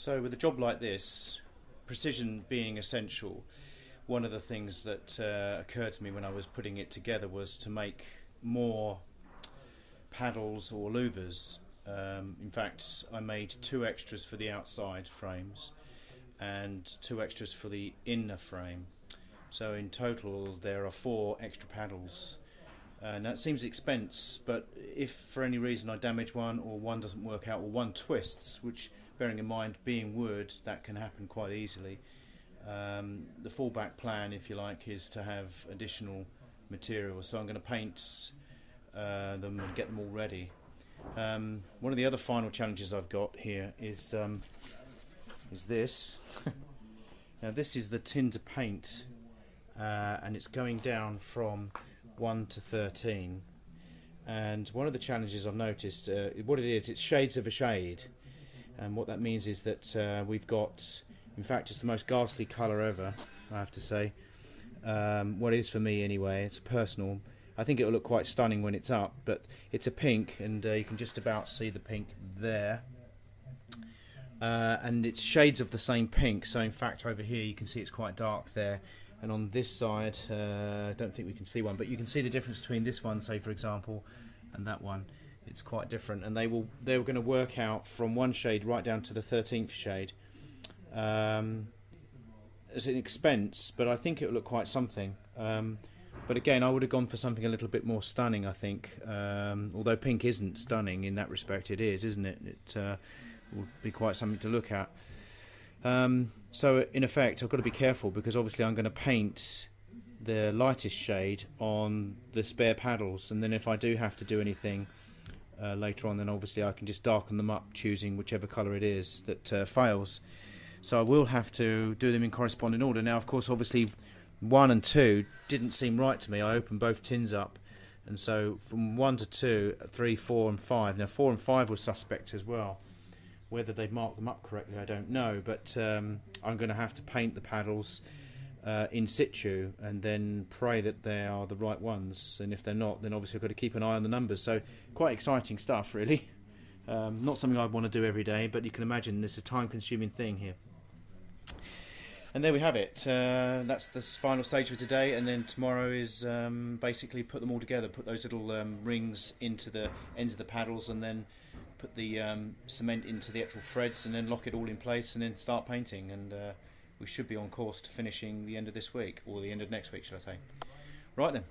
So with a job like this, precision being essential, one of the things that occurred to me when I was putting it together was to make more paddles or louvers. In fact, I made 2 extras for the outside frames and 2 extras for the inner frame. So in total there are 4 extra paddles. Now it seems expense, but if for any reason I damage one, or one doesn't work out, or one twists, which bearing in mind being wood, that can happen quite easily, the fallback plan, if you like, is to have additional material. So I'm going to paint them and get them all ready. One of the other final challenges I've got here is this. Now this is the tin to paint, and it's going down from 1 to 13, and one of the challenges I've noticed, what it is, it's shades of a shade, and what that means is that we've got, in fact, it's the most ghastly colour ever, I have to say. What it is for me anyway, it's personal. I think it'll look quite stunning when it's up, but it's a pink, and you can just about see the pink there, and it's shades of the same pink. So in fact over here you can see it's quite dark there, and on this side I don't think we can see one, but you can see the difference between this one, say for example, and that one. It's quite different, and they were going to work out from one shade right down to the 13th shade as an expense, but I think it will look quite something. But again, I would have gone for something a little bit more stunning, I think, although pink isn't stunning in that respect. It is, isn't it? It will be quite something to look at. So in effect I've got to be careful, because obviously I'm going to paint the lightest shade on the spare paddles, and then if I do have to do anything later on, then obviously I can just darken them up, choosing whichever colour it is that fails. So I will have to do them in corresponding order. Now of course obviously 1 and 2 didn't seem right to me. I opened both tins up, and so from 1 to 2, 3, 4 and 5. Now 4 and 5 were suspect as well. Whether they've marked them up correctly I don't know, but I'm going to have to paint the paddles in situ and then pray that they are the right ones, and if they're not, then obviously I've got to keep an eye on the numbers. So quite exciting stuff really. Not something I'd want to do every day, but you can imagine this is a time consuming thing here. And there we have it. That's the final stage for today, and then tomorrow is basically put them all together, put those little rings into the ends of the paddles, and then put the cement into the actual threads, and then lock it all in place, and then start painting. And we should be on course to finishing the end of this week, or the end of next week, shall I say. Right then.